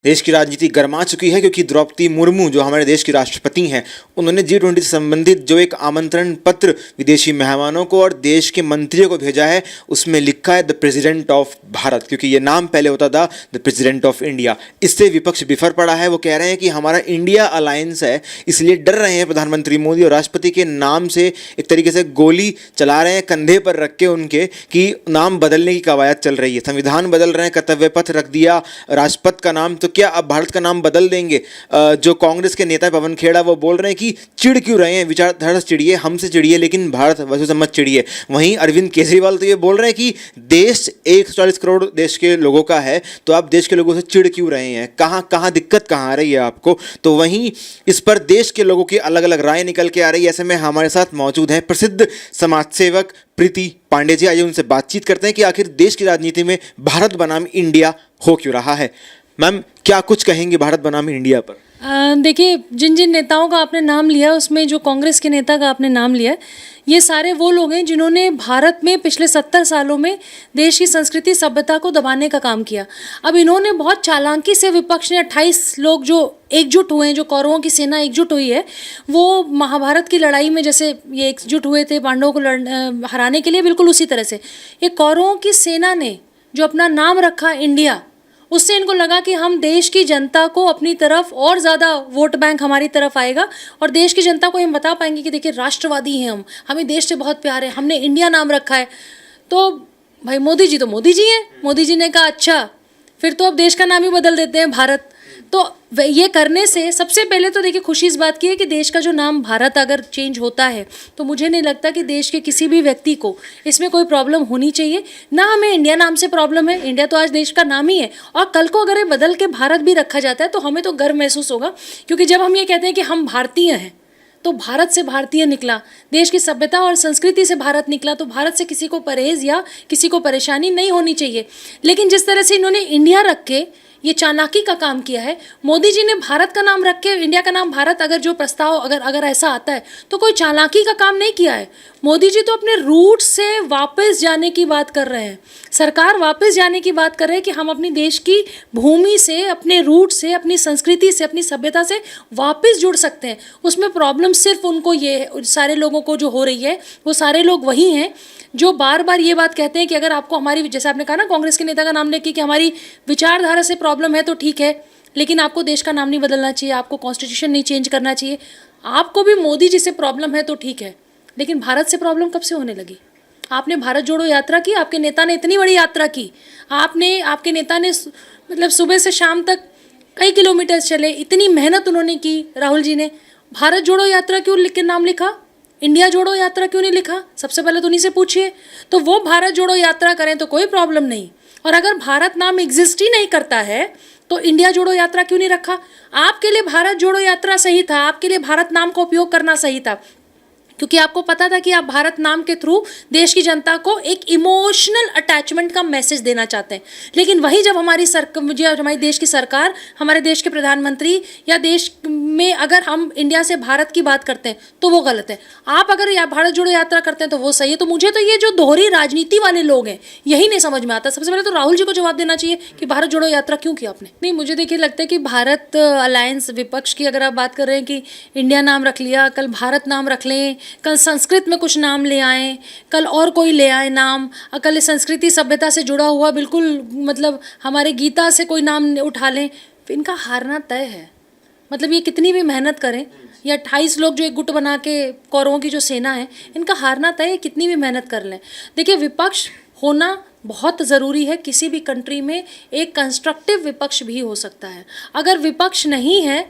देश की राजनीति गर्मा चुकी है क्योंकि द्रौपदी मुर्मू जो हमारे देश की राष्ट्रपति हैं उन्होंने G20 से संबंधित जो एक आमंत्रण पत्र विदेशी मेहमानों को और देश के मंत्रियों को भेजा है उसमें लिखा है द प्रेसिडेंट ऑफ भारत, क्योंकि ये नाम पहले होता था द प्रेसिडेंट ऑफ इंडिया। इससे विपक्ष बिफर पड़ा है। वो कह रहे हैं कि हमारा इंडिया अलायंस है, इसलिए डर रहे हैं प्रधानमंत्री मोदी और राष्ट्रपति के नाम से एक तरीके से गोली चला रहे हैं कंधे पर रख के उनके कि नाम बदलने की कवायद चल रही है। संविधान बदल रहे हैं, कर्तव्य पथ रख दिया राष्ट्रपति का नाम, तो क्या अब भारत का नाम बदल देंगे? जो कांग्रेस के नेता पवन खेड़ा वो बोल रहे हैं कि चिढ़ क्यों रहे हैं, विचारधारा से चिढ़िए, हमसे चिढ़िए, लेकिन भारत वैसे मत चिढ़िए। वहीं अरविंद केजरीवाल तो ये बोल रहे हैं कि देश 140 करोड़ देश के लोगों का है, तो आप देश के लोगों से चिढ़ क्यों रहे हैं, कहाँ दिक्कत कहाँ आ रही है आपको? तो वहीं इस पर देश के लोगों की अलग अलग राय निकल के आ रही है। ऐसे में हमारे साथ मौजूद हैं प्रसिद्ध समाज सेवक प्रीति पांडे जी। आइए उनसे बातचीत करते हैं कि आखिर देश की राजनीति में भारत बनाम इंडिया हो क्यों रहा है। मैम, क्या कुछ कहेंगे भारत बनाम इंडिया पर? देखिए, जिन जिन नेताओं का आपने नाम लिया उसमें जो कांग्रेस के नेता का आपने नाम लिया, ये सारे वो लोग हैं जिन्होंने भारत में पिछले 70 सालों में देश की संस्कृति सभ्यता को दबाने का काम किया। अब इन्होंने बहुत चालाकी से, विपक्ष ने 28 लोग जो एकजुट हुए हैं, जो कौरवों की सेना एकजुट हुई है, वो महाभारत की लड़ाई में जैसे ये एकजुट हुए थे पांडवों को हराने के लिए, बिल्कुल उसी तरह से ये कौरवों की सेना ने जो अपना नाम रखा इंडिया, उससे इनको लगा कि हम देश की जनता को अपनी तरफ, और ज़्यादा वोट बैंक हमारी तरफ आएगा और देश की जनता को हम बता पाएंगे कि देखिए राष्ट्रवादी हैं हम, हमें देश से बहुत प्यार है, हमने इंडिया नाम रखा है। तो भाई मोदी जी तो मोदी जी हैं। मोदी जी ने कहा अच्छा फिर तो अब देश का नाम ही बदल देते हैं भारत। तो ये करने से सबसे पहले तो देखिए खुशी इस बात की है कि देश का जो नाम भारत अगर चेंज होता है तो मुझे नहीं लगता कि देश के किसी भी व्यक्ति को इसमें कोई प्रॉब्लम होनी चाहिए। ना हमें इंडिया नाम से प्रॉब्लम है, इंडिया तो आज देश का नाम ही है। और कल को अगर ये बदल के भारत भी रखा जाता है तो हमें तो गर्व महसूस होगा, क्योंकि जब हम ये कहते हैं कि हम भारतीय हैं तो भारत से भारतीय निकला, देश की सभ्यता और संस्कृति से भारत निकला, तो भारत से किसी को परहेज या किसी को परेशानी नहीं होनी चाहिए। लेकिन जिस तरह से इन्होंने इंडिया रख के ये चालाकी का काम किया है, मोदी जी ने भारत का नाम रख के इंडिया का नाम भारत, अगर जो प्रस्ताव अगर ऐसा आता है तो कोई चालाकी का काम नहीं किया है। मोदी जी तो अपने रूट से वापस जाने की बात कर रहे हैं, सरकार वापस जाने की बात कर रहे हैं कि हम अपनी देश की भूमि से, अपने रूट से, अपनी संस्कृति से, अपनी सभ्यता से वापस जुड़ सकते हैं। उसमें प्रॉब्लम सिर्फ उनको ये है, सारे लोगों को जो हो रही है वो सारे लोग वही हैं जो बार बार ये बात कहते हैं कि अगर आपको हमारी, जैसे आपने कहा ना कांग्रेस के नेता का नाम लेके कि हमारी विचारधारा से प्रॉब्लम है तो ठीक है, लेकिन आपको देश का नाम नहीं बदलना चाहिए, आपको कॉन्स्टिट्यूशन नहीं चेंज करना चाहिए। आपको भी मोदी जी से प्रॉब्लम है तो ठीक है, लेकिन भारत से प्रॉब्लम कब से होने लगी? आपने भारत जोड़ो यात्रा की, आपके नेता ने इतनी बड़ी यात्रा की, आपके नेता ने मतलब सुबह से शाम तक कई किलोमीटर चले, इतनी मेहनत उन्होंने की। राहुल जी ने भारत जोड़ो यात्रा क्यों लिख के नाम लिखा, इंडिया जोड़ो यात्रा क्यों नहीं लिखा? सबसे पहले तो उन्हीं से पूछिए। तो वो भारत जोड़ो यात्रा करें तो कोई प्रॉब्लम नहीं, और अगर भारत नाम एग्जिस्ट ही नहीं करता है तो इंडिया जोड़ो यात्रा क्यों नहीं रखा? आपके लिए भारत जोड़ो यात्रा सही था, आपके लिए भारत नाम का उपयोग करना सही था, क्योंकि आपको पता था कि आप भारत नाम के थ्रू देश की जनता को एक इमोशनल अटैचमेंट का मैसेज देना चाहते हैं। लेकिन वही जब हमारी देश की सरकार, हमारे देश के प्रधानमंत्री या देश में अगर हम इंडिया से भारत की बात करते हैं तो वो गलत है। आप अगर भारत जोड़ो यात्रा करते हैं तो वो सही है। तो मुझे तो ये जो दोहरी राजनीति वाले लोग हैं यही नहीं समझ में आता। सबसे पहले तो राहुल जी को जवाब देना चाहिए कि भारत जोड़ो यात्रा क्यों की आपने। नहीं, मुझे देखिए लगता है कि भारत अलायंस, विपक्ष की अगर आप बात कर रहे हैं कि इंडिया नाम रख लिया, कल भारत नाम रख लें, कल संस्कृत में कुछ नाम ले आए, कल और कोई ले आए नाम, कल संस्कृति सभ्यता से जुड़ा हुआ बिल्कुल मतलब हमारे गीता से कोई नाम उठा लें, इनका हारना तय है। मतलब ये कितनी भी मेहनत करें, या 28 लोग जो एक गुट बना के कौरवों की जो सेना है, इनका हारना तय है, कितनी भी मेहनत कर लें। देखिए, विपक्ष होना बहुत ज़रूरी है किसी भी कंट्री में। एक कंस्ट्रक्टिव विपक्ष भी हो सकता है। अगर विपक्ष नहीं है,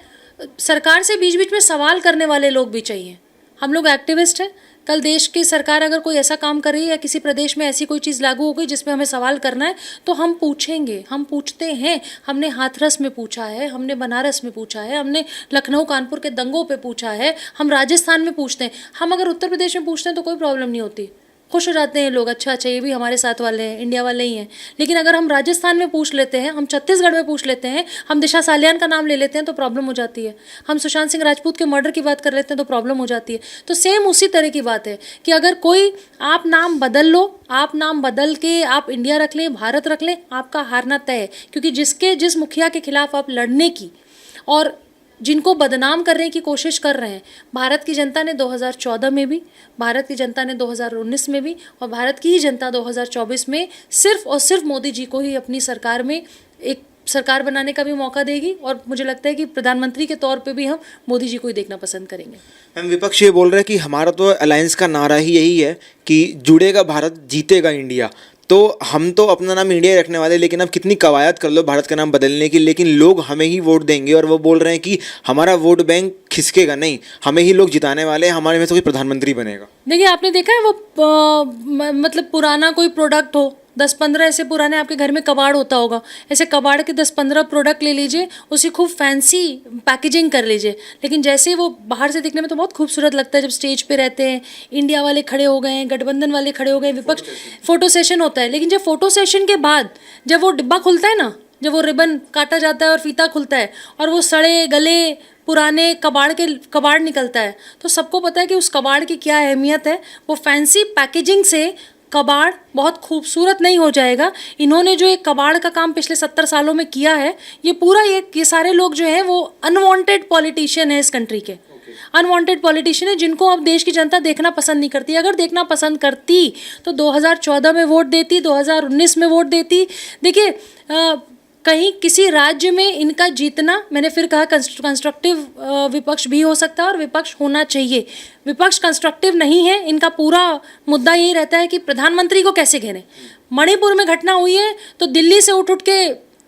सरकार से बीच बीच में सवाल करने वाले लोग भी चाहिए। हम लोग एक्टिविस्ट हैं, कल देश की सरकार अगर कोई ऐसा काम कर रही है या किसी प्रदेश में ऐसी कोई चीज़ लागू हो गई जिसमें हमें सवाल करना है तो हम पूछेंगे, हम पूछते हैं। हमने हाथरस में पूछा है, हमने बनारस में पूछा है, हमने लखनऊ कानपुर के दंगों पे पूछा है, हम राजस्थान में पूछते हैं। हम अगर उत्तर प्रदेश में पूछते हैं तो कोई प्रॉब्लम नहीं होती, खुश हो जाते हैं लोग, अच्छा अच्छा ये भी हमारे साथ वाले हैं, इंडिया वाले ही हैं। लेकिन अगर हम राजस्थान में पूछ लेते हैं, हम छत्तीसगढ़ में पूछ लेते हैं, हम दिशा सालियान का नाम ले लेते हैं तो प्रॉब्लम हो जाती है। हम सुशांत सिंह राजपूत के मर्डर की बात कर लेते हैं तो प्रॉब्लम हो जाती है। तो सेम उसी तरह की बात है कि अगर कोई आप नाम बदल लो, आप नाम बदल के आप इंडिया रख लें, भारत रख लें, आपका हारना तय है। क्योंकि जिस मुखिया के खिलाफ आप लड़ने की और जिनको बदनाम करने की कोशिश कर रहे हैं, भारत की जनता ने 2014 में भी, भारत की जनता ने 2019 में भी और भारत की ही जनता 2024 में सिर्फ और सिर्फ मोदी जी को ही अपनी सरकार में एक सरकार बनाने का भी मौका देगी। और मुझे लगता है कि प्रधानमंत्री के तौर पे भी हम मोदी जी को ही देखना पसंद करेंगे। मैम, विपक्ष ये बोल रहा है कि हमारा तो अलायंस का नारा ही यही है कि जुड़ेगा भारत, जीतेगा इंडिया। तो हम तो अपना नाम इंडिया ही रखने वाले, लेकिन अब कितनी कवायद कर लो भारत का नाम बदलने की, लेकिन लोग हमें ही वोट देंगे। और वो बोल रहे हैं कि हमारा वोट बैंक खिसकेगा नहीं, हमें ही लोग जिताने वाले हैं, हमारे में से कोई प्रधानमंत्री बनेगा। देखिए, आपने देखा है वो मतलब पुराना कोई प्रोडक्ट हो, 10-15 ऐसे पुराने आपके घर में कबाड़ होता होगा, ऐसे कबाड़ के 10-15 प्रोडक्ट ले लीजिए, उसी खूब फैंसी पैकेजिंग कर लीजिए, लेकिन जैसे वो बाहर से दिखने में तो बहुत खूबसूरत लगता है। जब स्टेज पे रहते हैं, इंडिया वाले खड़े हो गए हैं, गठबंधन वाले खड़े हो गए, विपक्ष, फोटो सेशन होता है, लेकिन जब फोटो सेशन के बाद जब वो डिब्बा खुलता है ना, जब वो रिबन काटा जाता है और फीता खुलता है और वो सड़े गले पुराने कबाड़ निकलता है, तो सबको पता है कि उस कबाड़ की क्या अहमियत है। वो फैंसी पैकेजिंग से कबाड़ बहुत खूबसूरत नहीं हो जाएगा। इन्होंने जो एक कबाड़ का काम पिछले 70 सालों में किया है, ये पूरा ये सारे लोग जो हैं वो अनवांटेड पॉलिटिशियन है इस कंट्री के, अनवांटेड पॉलिटिशियन है जिनको अब देश की जनता देखना पसंद नहीं करती। अगर देखना पसंद करती तो 2014 में वोट देती, 2019 में वोट देती। देखिए, कहीं किसी राज्य में इनका जीतना, मैंने फिर कहा, कंस्ट्रक्टिव विपक्ष भी हो सकता है और विपक्ष होना चाहिए। विपक्ष कंस्ट्रक्टिव नहीं है, इनका पूरा मुद्दा यही रहता है कि प्रधानमंत्री को कैसे घेरें। मणिपुर में घटना हुई है तो दिल्ली से उठ के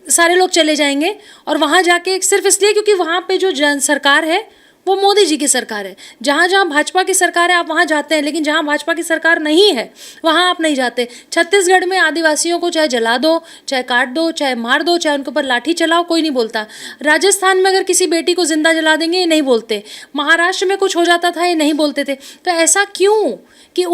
सारे लोग चले जाएंगे और वहाँ जाके सिर्फ इसलिए क्योंकि वहाँ पे जो सरकार है वो मोदी जी की सरकार है। जहाँ जहाँ भाजपा की सरकार है आप वहाँ जाते हैं, लेकिन जहाँ भाजपा की सरकार नहीं है वहाँ आप नहीं जाते। छत्तीसगढ़ में आदिवासियों को चाहे जला दो, चाहे काट दो, चाहे मार दो, चाहे उनके ऊपर लाठी चलाओ, कोई नहीं बोलता। राजस्थान में अगर किसी बेटी को जिंदा जला देंगे ये नहीं बोलते। महाराष्ट्र में कुछ हो जाता था ये नहीं बोलते थे। तो ऐसा क्यों कि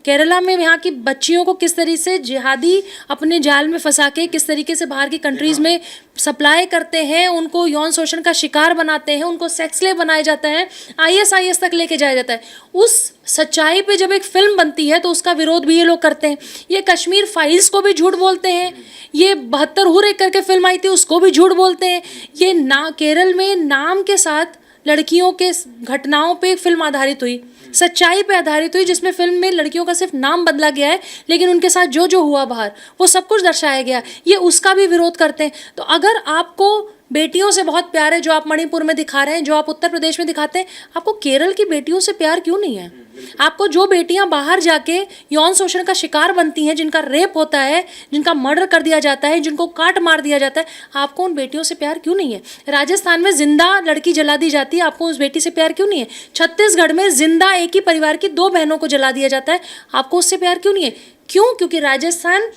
केरला में यहाँ की बच्चियों को किस तरीके से जिहादी अपने जाल में फंसा के किस तरीके से बाहर की कंट्रीज में सप्लाई करते हैं, उनको यौन शोषण का शिकार बनाते हैं, उनको सेक्स स्लेव बनाया जाता है, ISIS तक लेके जाया जाता है। उस सच्चाई पे जब एक फिल्म बनती है तो उसका विरोध भी ये लोग करते हैं। ये कश्मीर फाइल्स को भी झूठ बोलते हैं, ये 72 हुर्रे करके फिल्म आई थी उसको भी झूठ बोलते हैं। ये केरल में नाम के साथ लड़कियों के घटनाओं पे एक फिल्म आधारित हुई, सच्चाई पे आधारित हुई, जिसमें फिल्म में लड़कियों का सिर्फ नाम बदला गया है, लेकिन उनके साथ जो जो हुआ बाहर वो सब कुछ दर्शाया गया। ये उसका भी विरोध करते हैं। तो अगर आपको बेटियों से बहुत प्यार है, जो आप मणिपुर में दिखा रहे हैं, जो आप उत्तर प्रदेश में दिखाते हैं, आपको केरल की बेटियों से प्यार क्यों नहीं है? आपको जो बेटियां बाहर जाके यौन शोषण का शिकार बनती हैं, जिनका रेप होता है, जिनका मर्डर कर दिया जाता है, जिनको काट मार दिया जाता है, आपको उन बेटियों से प्यार क्यों नहीं है? राजस्थान में जिंदा लड़की जला दी जाती है, आपको उस बेटी से प्यार क्यों नहीं है? छत्तीसगढ़ में जिंदा एक ही परिवार की 2 बहनों को जला दिया जाता है, आपको उससे प्यार क्यों नहीं है? क्यों? क्योंकि राजस्थान,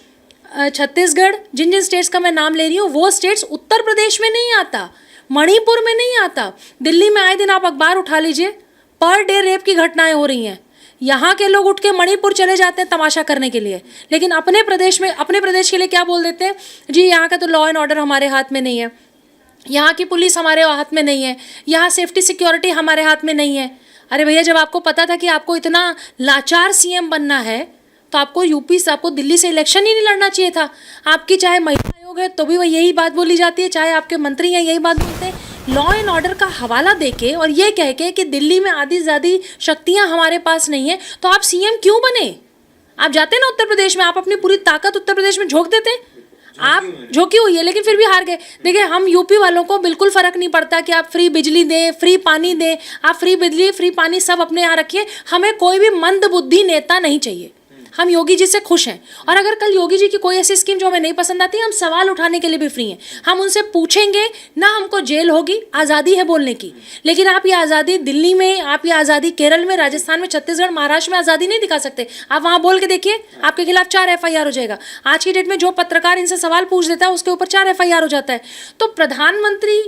छत्तीसगढ़, जिन जिन स्टेट्स का मैं नाम ले रही हूँ वो स्टेट्स उत्तर प्रदेश में नहीं आता, मणिपुर में नहीं आता। दिल्ली में आए दिन आप अखबार उठा लीजिए, पर डे रेप की घटनाएं हो रही हैं। यहाँ के लोग उठ के मणिपुर चले जाते हैं तमाशा करने के लिए, लेकिन अपने प्रदेश के लिए क्या बोल देते हैं, जी यहाँ का तो लॉ एंड ऑर्डर हमारे हाथ में नहीं है, यहाँ की पुलिस हमारे हाथ में नहीं है, यहाँ सेफ्टी सिक्योरिटी हमारे हाथ में नहीं है। अरे भैया, जब आपको पता था कि आपको इतना लाचार CM बनना है तो आपको यूपी से, आपको दिल्ली से इलेक्शन ही नहीं लड़ना चाहिए था। आपकी चाहे महिला आयोग है तो भी वही यही बात बोली जाती है, चाहे आपके मंत्री हैं यही बात बोलते हैं। लॉ एंड ऑर्डर का हवाला देके और ये कह के कि दिल्ली में आधी ज़्यादा शक्तियां हमारे पास नहीं है, तो आप CM क्यों बने? आप जाते ना उत्तर प्रदेश में, आप अपनी पूरी ताकत उत्तर प्रदेश में झोंक देते, आप झोंकी हुई है, लेकिन फिर भी हार गए। देखिए, हम यूपी वालों को बिल्कुल फर्क नहीं पड़ता कि आप फ्री बिजली दें, फ्री पानी दें, आप फ्री बिजली फ्री पानी सब अपने यहाँ रखिए, हमें कोई भी मंदबुद्धि नेता नहीं चाहिए। हम योगी जी से खुश हैं, और अगर कल योगी जी की कोई ऐसी स्कीम जो हमें नहीं पसंद आती, हम सवाल उठाने के लिए भी फ्री हैं। हम उनसे पूछेंगे ना, हमको जेल होगी, आज़ादी है बोलने की। लेकिन आप ये आज़ादी दिल्ली में, आप ये आज़ादी केरल में, राजस्थान में, छत्तीसगढ़, महाराष्ट्र में आज़ादी नहीं दिखा सकते। आप वहाँ बोल के देखिए, आपके खिलाफ 4 FIR हो जाएगा। आज की डेट में जो पत्रकार इनसे सवाल पूछ देता है उसके ऊपर 4 FIR हो जाता है। तो प्रधानमंत्री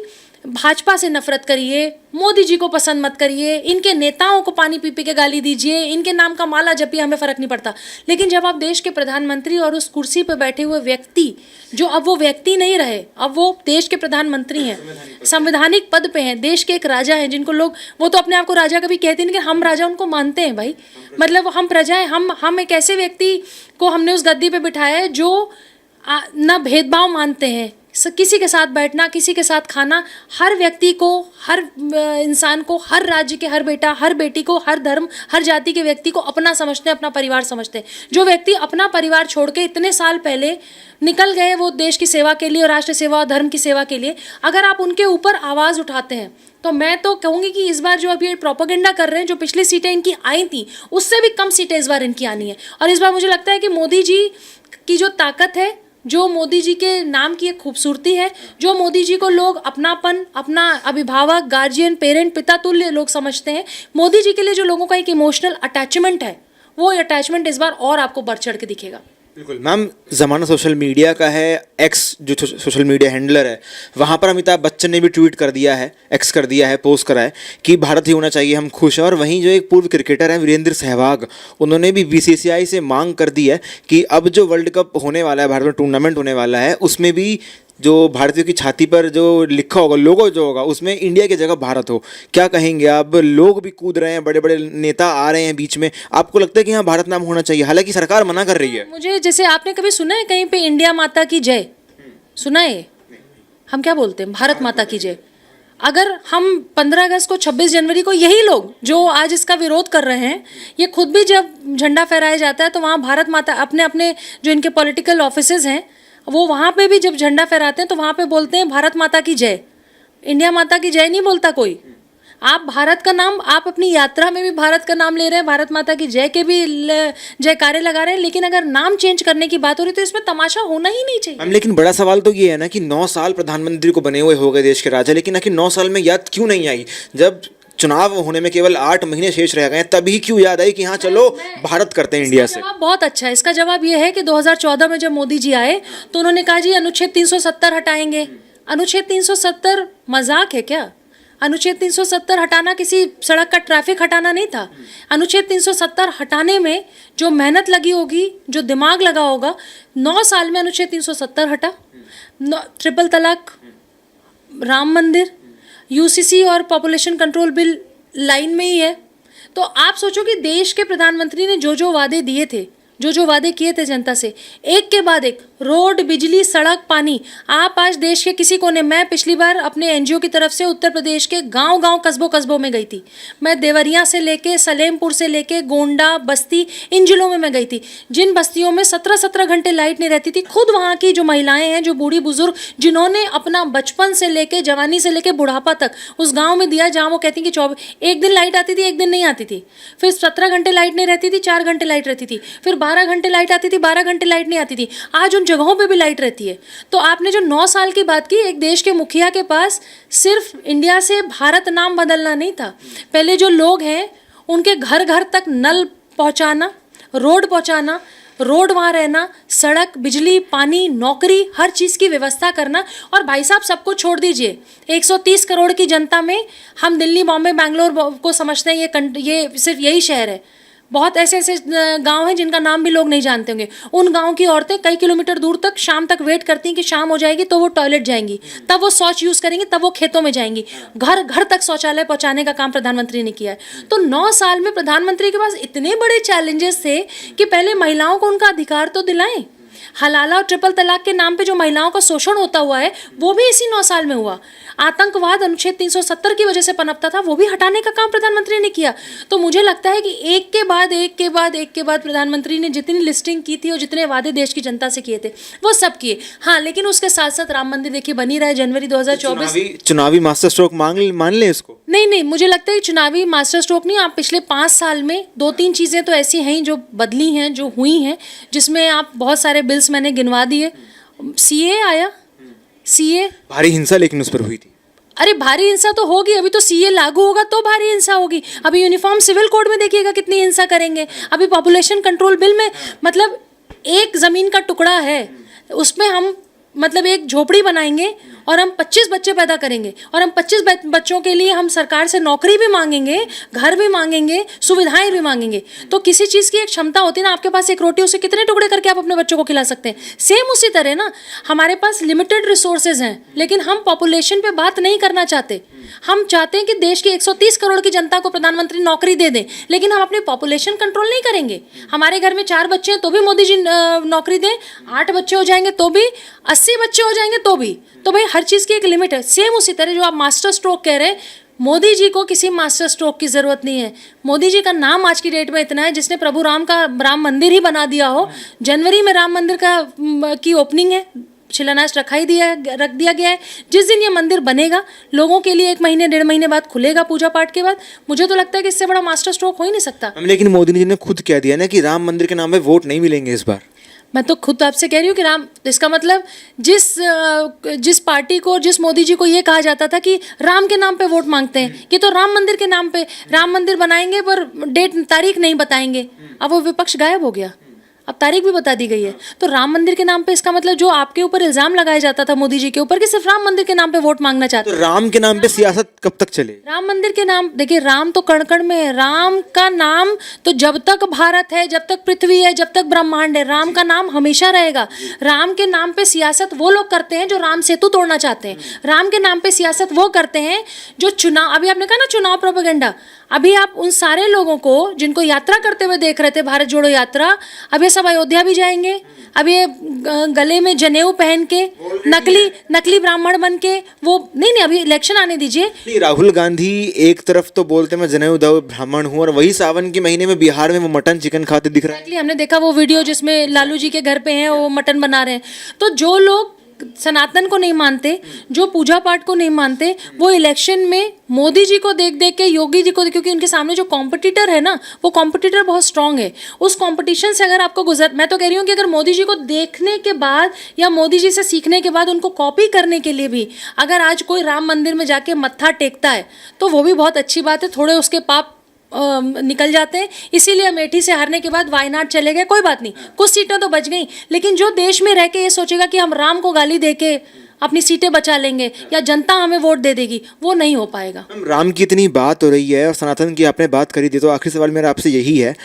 भाजपा से नफरत करिए, मोदी जी को पसंद मत करिए, इनके नेताओं को पानी पी पी के गाली दीजिए, इनके नाम का माला जपिए, हमें फ़र्क नहीं पड़ता। लेकिन जब आप देश के प्रधानमंत्री और उस कुर्सी पर बैठे हुए व्यक्ति, जो अब वो व्यक्ति नहीं रहे, अब वो देश के प्रधानमंत्री हैं, संवैधानिक पद पे हैं, देश के एक राजा हैं, जिनको लोग, वो तो अपने आप को राजा कभी कहते नहीं, लेकिन हम राजा उनको मानते हैं भाई। मतलब हम प्रजा हैं, हम एक ऐसे व्यक्ति को हमने उस गद्दी पे बिठाया है जो ना भेदभाव मानते हैं, किसी के साथ बैठना, किसी के साथ खाना, हर व्यक्ति को, हर इंसान को, हर राज्य के हर बेटा हर बेटी को, हर धर्म हर जाति के व्यक्ति को अपना समझते हैं, अपना परिवार समझते हैं। जो व्यक्ति अपना परिवार छोड़ के इतने साल पहले निकल गए वो देश की सेवा के लिए और राष्ट्र सेवा और धर्म की सेवा के लिए, अगर आप उनके ऊपर आवाज़ उठाते हैं तो मैं तो कहूँगी कि इस बार जो अभी ये प्रोपेगेंडा कर रहे हैं, जो पिछली सीटें इनकी आई थी उससे भी कम सीटें इस बार इनकी आनी है। और इस बार मुझे लगता है कि मोदी जी की जो ताकत है, जो मोदी जी के नाम की एक खूबसूरती है, जो मोदी जी को लोग अपनापन, अपना अभिभावक, गार्जियन, पेरेंट, पिता तुल्य लोग समझते हैं, मोदी जी के लिए जो लोगों का एक इमोशनल अटैचमेंट है, वो अटैचमेंट इस बार और आपको बढ़ चढ़ के दिखेगा। बिल्कुल मैम, ज़माना सोशल मीडिया का है, एक्स जो सोशल मीडिया हैंडलर है, वहाँ पर अमिताभ बच्चन ने भी ट्वीट कर दिया है, एक्स कर दिया है, पोस्ट करा है कि भारत ही होना चाहिए, हम खुश हैं। और वहीं जो एक पूर्व क्रिकेटर हैं वीरेंद्र सहवाग, उन्होंने भी बीसीसीआई से मांग कर दी है कि अब जो वर्ल्ड कप होने वाला है, भारत में टूर्नामेंट होने वाला है, उसमें भी जो भारतीयों की छाती पर जो लिखा होगा, लोगो जो होगा, उसमें इंडिया की जगह भारत हो। क्या कहेंगे आप? लोग भी कूद रहे हैं, बड़े बड़े नेता आ रहे हैं बीच में, आपको लगता है कि हाँ भारत नाम होना चाहिए, हालांकि सरकार मना कर रही है? मुझे, जैसे आपने कभी सुना है कहीं पे इंडिया माता की जय? सुना है? हम क्या बोलते हैं? भारत माता की जय। अगर हम 15 अगस्त को, 26 जनवरी को, यही लोग जो आज इसका विरोध कर रहे हैं, ये खुद भी जब झंडा फहराया जाता है तो वहाँ भारत माता, अपने अपने जो इनके पॉलिटिकल ऑफिसेज हैं, वो वहाँ पे भी जब झंडा फहराते हैं तो वहाँ पे बोलते हैं भारत माता की जय। इंडिया माता की जय नहीं बोलता कोई। आप भारत का नाम, आप अपनी यात्रा में भी भारत का नाम ले रहे हैं, भारत माता की जय के भी जयकारे लगा रहे हैं, लेकिन अगर नाम चेंज करने की बात हो रही तो इसमें तमाशा होना ही नहीं चाहिए। हम, लेकिन बड़ा सवाल तो ये है ना कि 9 साल प्रधानमंत्री को बने हुए हो गए देश के राजा, लेकिन आखिर 9 साल में याद क्यों नहीं आई? जब चुनाव होने में केवल 8 महीने शेष रह गए, तभी क्यों याद आई कि हाँ चलो भारत करते हैं इंडिया से? जवाब बहुत अच्छा है। इसका जवाब ये है कि 2014 में जब मोदी जी आए तो उन्होंने कहा जी अनुच्छेद 370 हटाएंगे। अनुच्छेद 370 मजाक है क्या? अनुच्छेद 370 हटाना किसी सड़क का ट्रैफिक हटाना नहीं था। अनुच्छेद 370 हटाने में जो मेहनत लगी होगी, जो दिमाग लगा होगा, 9 साल में अनुच्छेद 370 हटा। ट्रिपल तलाक, राम मंदिर, यूसीसी और पॉपुलेशन कंट्रोल बिल लाइन में ही है। तो आप सोचो कि देश के प्रधानमंत्री ने जो जो वादे दिए थे, जो जो वादे किए थे जनता से, एक के बाद एक, रोड, बिजली, सड़क, पानी, आप आज देश के किसी कोने, मैं पिछली बार अपने एनजीओ की तरफ से उत्तर प्रदेश के गांव-गांव, कस्बों में गई थी। मैं देवरिया से लेके, सलेमपुर से लेके, गोंडा, बस्ती, इन जिलों में मैं गई थी, जिन बस्तियों में 17-17 घंटे लाइट नहीं रहती थी। खुद वहाँ की जो महिलाएं हैं, जो बूढ़ी बुजुर्ग, जिन्होंने अपना बचपन से लेके, जवानी से लेके बुढ़ापा तक उस गाँव में दिया, जहाँ वो कहती कि 1 दिन लाइट आती थी, 1 दिन नहीं आती थी, फिर 17 घंटे लाइट नहीं रहती थी, 4 घंटे लाइट रहती थी, फिर 12 घंटे लाइट आती थी, 12 घंटे लाइट नहीं आती थी। आज उन जगहों पे भी लाइट रहती है। तो आपने जो 9 साल की बात की, एक देश के मुखिया के पास सिर्फ इंडिया से भारत नाम बदलना नहीं था, पहले जो लोग हैं उनके घर घर तक नल पहुंचाना, रोड पहुंचाना, रोड वहाँ रहना, सड़क, बिजली, पानी, नौकरी, हर चीज़ की व्यवस्था करना। और भाई साहब सबको छोड़ दीजिए, 130 करोड़ की जनता में हम दिल्ली, बॉम्बे, बैंगलोर को समझते हैं ये सिर्फ यही शहर है। बहुत ऐसे ऐसे गांव हैं जिनका नाम भी लोग नहीं जानते होंगे। उन गांव की औरतें कई किलोमीटर दूर तक शाम तक वेट करती हैं कि शाम हो जाएगी तो वो टॉयलेट जाएंगी, तब वो शौच यूज़ करेंगी, तब वो खेतों में जाएंगी। घर घर तक शौचालय पहुंचाने का काम प्रधानमंत्री ने किया है। तो 9 साल में प्रधानमंत्री के पास इतने बड़े चैलेंजेस थे कि पहले महिलाओं को उनका अधिकार तो दिलाएं। हलाला और ट्रिपल तलाक के नाम पे जो महिलाओं का शोषण होता हुआ है वो भी इसी 9 साल में हुआ। आतंकवाद अनुच्छेद 370 की वजह से पनपता था, वो भी हटाने का काम प्रधानमंत्री ने किया। तो मुझे लगता है कि एक के बाद प्रधानमंत्री ने जितनी लिस्टिंग की थी और जितने वादे देश की जनता से किए थे वो सब किए। हाँ, लेकिन उसके साथ साथ राम मंदिर देखिए बनी रहा है, जनवरी 2024। चुनावी मास्टर स्ट्रोक मान लें इसको? नहीं, मुझे लगता है चुनावी मास्टर स्ट्रोक नहीं। आप पिछले 5 साल में 2-3 चीज़ें तो ऐसी हैं जो बदली हैं, जो हुई हैं, जिसमें आप बहुत सारे बिल्स मैंने गिनवा दिए। सीए आया, सीए, भारी हिंसा लेकिन उस पर हुई थी। अरे भारी हिंसा तो होगी, अभी तो सीए लागू होगा तो भारी हिंसा होगी। अभी यूनिफॉर्म सिविल कोड में देखिएगा कितनी हिंसा करेंगे। अभी पॉपुलेशन कंट्रोल बिल में, मतलब एक ज़मीन का टुकड़ा है, उसमें हम मतलब एक झोपड़ी बनाएंगे और हम 25 बच्चे पैदा करेंगे और हम 25 बच्चों के लिए हम सरकार से नौकरी भी मांगेंगे, घर भी मांगेंगे, सुविधाएं भी मांगेंगे, तो किसी चीज़ की एक क्षमता होती है ना, आपके पास एक रोटी, उसे कितने टुकड़े करके आप अपने बच्चों को खिला सकते हैं। सेम उसी तरह ना, हमारे पास लिमिटेड रिसोर्सेज हैं, लेकिन हम पॉपुलेशन पे बात नहीं करना चाहते। हम चाहते हैं कि देश की 130 करोड़ की जनता को प्रधानमंत्री नौकरी दे दें, लेकिन हम अपनी पॉपुलेशन कंट्रोल नहीं करेंगे। हमारे घर में 4 बच्चे हैं तो भी मोदी जी नौकरी दें, 8 बच्चे हो जाएंगे तो भी, 80 बच्चे हो जाएंगे तो भी, तो भाई हर चीज़ की एक लिमिट है। सेम उसी तरह जो आप मास्टर स्ट्रोक कह रहे हैं, मोदी जी को किसी मास्टर स्ट्रोक की ज़रूरत नहीं है। मोदी जी का नाम आज की डेट में इतना है, जिसने प्रभु राम का राम मंदिर ही बना दिया हो। जनवरी में राम मंदिर की ओपनिंग है, शिलान्यास रख दिया गया है। जिस दिन ये मंदिर बनेगा, लोगों के लिए 1 महीने 1.5 महीने बाद खुलेगा पूजा पाठ के बाद। मुझे तो लगता है कि इससे बड़ा मास्टर स्ट्रोक हो ही नहीं सकता। लेकिन मोदी जी ने खुद कह दिया ना कि राम मंदिर के नाम पे वोट नहीं मिलेंगे इस बार। मैं तो खुद आपसे कह रही हूँ कि राम, इसका मतलब जिस पार्टी को, जिस मोदी जी को ये कहा जाता था कि राम के नाम पे वोट मांगते हैं, कि तो राम मंदिर के नाम पे राम मंदिर बनाएंगे पर तारीख नहीं बताएंगे। अब वो विपक्ष गायब हो गया, अब तारीख भी बता दी गई है। तो राम मंदिर के नाम पे, इसका मतलब जो आपके ऊपर इल्जाम लगाया जाता था मोदी जी के ऊपर कि सिर्फ राम मंदिर के नाम पे वोट मांगना चाहते तो राम के नाम पे सियासत कब तक चले? राम मंदिर के नाम, देखिए राम तो कण कण में है। राम का नाम तो जब तक भारत है, जब तक पृथ्वी है, जब तक ब्रह्मांड है, राम का नाम हमेशा रहेगा। राम के नाम पे सियासत वो लोग करते हैं जो राम सेतु तोड़ना चाहते हैं। राम के नाम पे सियासत वो करते हैं जो चुनाव, अभी आपने कहा ना चुनाव प्रोपेगेंडा, अभी आप उन सारे लोगों को जिनको यात्रा करते हुए देख रहे थे, भारत जोड़ो यात्रा, अब ये सब अयोध्या भी जाएंगे। अब ये गले में जनेऊ पहन के, नकली ब्राह्मण बन के, वो नहीं, अभी इलेक्शन आने दीजिए। नहीं, राहुल गांधी एक तरफ तो बोलते मैं जनेऊ दाऊ ब्राह्मण हूँ, और वही सावन के महीने में बिहार में वो मटन चिकन खाते दिख रहा है। हमने देखा वो वीडियो जिसमें लालू जी के घर पे हैं, वो मटन बना रहे हैं। तो जो लोग सनातन को नहीं मानते, जो पूजा पाठ को नहीं मानते, वो इलेक्शन में मोदी जी को देख देख के, योगी जी को, क्योंकि उनके सामने जो कॉम्पिटिटर है ना, वो कॉम्पिटिटर बहुत स्ट्रांग है। उस कॉम्पिटिशन से अगर आपको मैं तो कह रही हूँ कि अगर मोदी जी को देखने के बाद या मोदी जी से सीखने के बाद उनको कॉपी करने के लिए भी अगर आज कोई राम मंदिर में जाके मत्था टेकता है तो वो भी बहुत अच्छी बात है। थोड़े उसके पाप निकल जाते हैं। इसीलिए अमेठी से हारने के बाद वायनाड चले गए, कोई बात नहीं, कुछ सीटें तो बच गई। लेकिन जो देश में रह के ये सोचेगा कि हम राम को गाली दे के अपनी सीटें बचा लेंगे या जनता हमें वोट दे देगी, वो नहीं हो पाएगा। राम की इतनी बात हो रही है और सनातन की आपने बात करी थी, तो आखिरी सवाल मेरा आपसे यही है,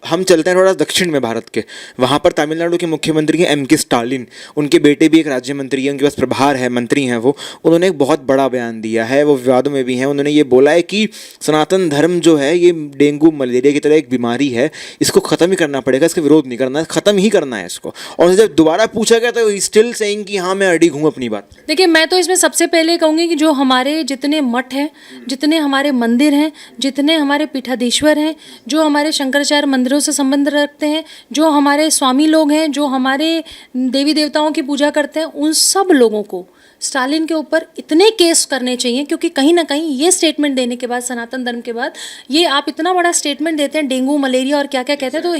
हम चलते हैं थोड़ा दक्षिण में भारत के, वहाँ पर तमिलनाडु के मुख्यमंत्री हैं एम के स्टालिन, उनके बेटे भी एक राज्य मंत्री हैं, उनके पास प्रभार है, मंत्री हैं वो। उन्होंने एक बहुत बड़ा बयान दिया है, वो विवादों में भी हैं। उन्होंने ये बोला है कि सनातन धर्म जो है ये डेंगू मलेरिया की तरह एक बीमारी है, इसको ख़त्म ही करना पड़ेगा, इसका विरोध नहीं करना है, ख़त्म ही करना है इसको। और जब दोबारा पूछा गया तो स्टिल सेइंग कि हाँ मैं अडिग हूँ अपनी बात। देखिए, मैं तो इसमें सबसे पहले कहूँगी कि जो हमारे जितने मठ हैं, जितने हमारे मंदिर हैं, जितने हमारे पीठाधीश्वर हैं, जो हमारे शंकराचार्य मंदिरों से संबंध रखते हैं, जो हमारे स्वामी लोग हैं, जो हमारे देवी देवताओं की पूजा करते हैं, उन सब लोगों को स्टालिन के ऊपर इतने केस करने चाहिए, क्योंकि कहीं ना कहीं ये स्टेटमेंट देने के बाद, सनातन धर्म के बाद, ये आप इतना बड़ा स्टेटमेंट देते हैं, डेंगू मलेरिया और क्या क्या कहते हैं, तो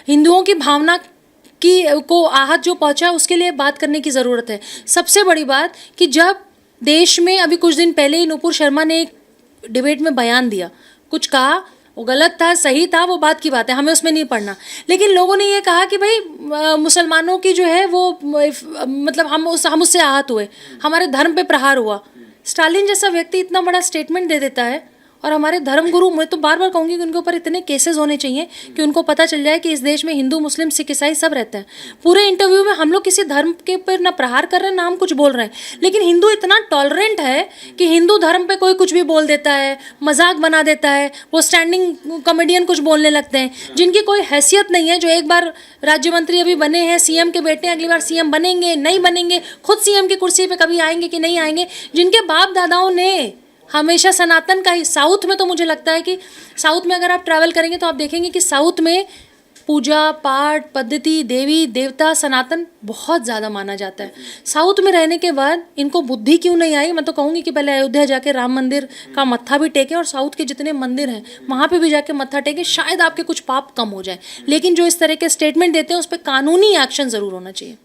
हिंदुओं की भावना को आहत जो पहुंचा, उसके लिए बात करने की ज़रूरत है। सबसे बड़ी बात कि जब देश में अभी कुछ दिन पहले ही नुपुर शर्मा ने एक डिबेट में बयान दिया, कुछ कहा, वो गलत था, सही था, वो बात की बात है, हमें उसमें नहीं पढ़ना, लेकिन लोगों ने ये कहा कि भाई मुसलमानों की जो है वो मतलब हम उससे आहत हुए, हमारे धर्म पे प्रहार हुआ। स्टालिन जैसा व्यक्ति इतना बड़ा स्टेटमेंट दे देता है, और हमारे धर्मगुरु, मैं तो बार बार कहूँगी कि उनके ऊपर इतने केसेस होने चाहिए कि उनको पता चल जाए कि इस देश में हिंदू, मुस्लिम, सिख, ईसाई सब रहते हैं। पूरे इंटरव्यू में हम लोग किसी धर्म के ऊपर ना प्रहार कर रहे हैं ना हम कुछ बोल रहे हैं, लेकिन हिंदू इतना टॉलरेंट है कि हिंदू धर्म पे कोई कुछ भी बोल देता है, मजाक बना देता है, वो स्टैंडिंग कॉमेडियन कुछ बोलने लगते हैं, जिनकी कोई हैसियत नहीं है, जो एक बार राज्य मंत्री अभी बने हैं, सीएम के बेटे अगली बार सीएम बनेंगे नहीं बनेंगे, खुद सीएम की कुर्सी पे कभी आएंगे कि नहीं आएंगे, जिनके बाप दादाओं ने हमेशा सनातन का ही, साउथ में तो मुझे लगता है कि साउथ में अगर आप ट्रैवल करेंगे तो आप देखेंगे कि साउथ में पूजा पाठ पद्धति, देवी देवता, सनातन बहुत ज़्यादा माना जाता है। साउथ में रहने के बाद इनको बुद्धि क्यों नहीं आई, मैं तो कहूँगी कि पहले अयोध्या जाके राम मंदिर का मत्था भी टेकें, और साउथ के जितने मंदिर हैं वहाँ पे भी जाके मत्था टेकें, शायद आपके कुछ पाप कम हो जाए। लेकिन जो इस तरह के स्टेटमेंट देते हैं उस पर कानूनी एक्शन ज़रूर होना चाहिए।